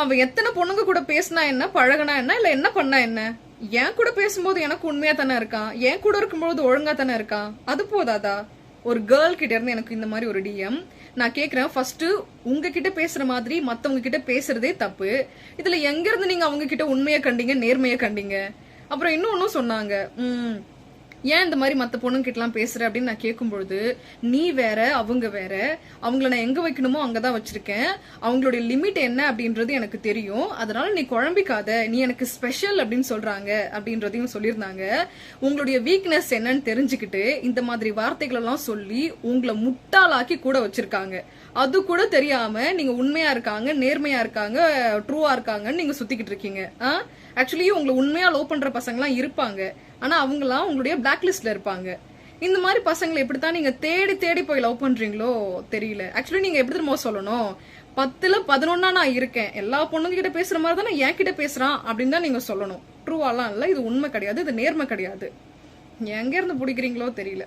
அவன் எத்தனை பொண்ணுங்க கூட பேசினா என்ன, பழகனா என்ன, இல்ல என்ன பண்ணா என்ன? என் கூட பேசும்போது எனக்கு உண்மையா தானே இருக்கான், என் கூட இருக்கும்போது ஒழுங்கா தானே இருக்கான். அது போதாதா? ஒரு கேர்ள் கிட்ட இருந்து எனக்கு இந்த மாதிரி ஒரு டிஎம். நான் கேக்குறேன், ஃபர்ஸ்ட் உங்ககிட்ட பேசுற மாதிரி மத்தவங்க கிட்ட பேசுறதே தப்பு. இதுல எங்க இருந்து நீங்க அவங்க கிட்ட உண்மையை கண்டீங்க, நேர்மையை கண்டீங்க? அப்புறம் இன்னொன்னும் சொன்னாங்க, ஏன் இந்த மாதிரி மத்த பொண்ணுங்க கிட்ட எல்லாம் பேசுற அப்படின்னு நான் கேட்கும்பொழுது, நீ வேற அவங்க வேற, அவங்கள நான் எங்க வைக்கணுமோ அங்கதான் வச்சிருக்கேன், அவங்களுடைய லிமிட் என்ன அப்படின்றது எனக்கு தெரியும், அதனால நீ குழம்பிக்காத, நீ எனக்கு ஸ்பெஷல் அப்படின்னு சொல்றாங்க அப்படின்றதையும் சொல்லியிருந்தாங்க. உங்களுடைய வீக்னஸ் என்னன்னு தெரிஞ்சுக்கிட்டு இந்த மாதிரி வார்த்தைகள் எல்லாம் சொல்லி உங்களை முட்டாளாக்கி கூட வச்சிருக்காங்க. அது கூட தெரியாம நீங்க உண்மையா இருக்காங்க, நேர்மையா இருக்காங்க, ட்ரூவா இருக்காங்கன்னு நீங்க சுத்திக்கிட்டு இருக்கீங்க. ஆக்சுவலி உங்களை உண்மையா லவ் பண்ற பசங்க எல்லாம் இருப்பாங்க, ஆனா அவங்க எல்லாம் உங்களுடைய பிளாக் லிஸ்ட்ல இருப்பாங்க. இந்த மாதிரி பசங்களை எப்படித்தான் நீங்க தேடி தேடி போய் லவ் பண்றீங்களோ தெரியல. ஆக்சுவலி நீங்க எப்படி தெரியுமா சொல்லணும், 10ல 11 நான் இருக்கேன், எல்லா பொண்ணுங்க கிட்ட பேசுற மாதிரி தானே என் கிட்ட பேசுறான் அப்படின்னு தான் நீங்க சொல்லணும். ட்ரூவாலாம் இல்ல, இது உண்மை கிடையாது, இது நேர்மை கிடையாது. எங்க இருந்து பிடிக்கிறீங்களோ தெரியல.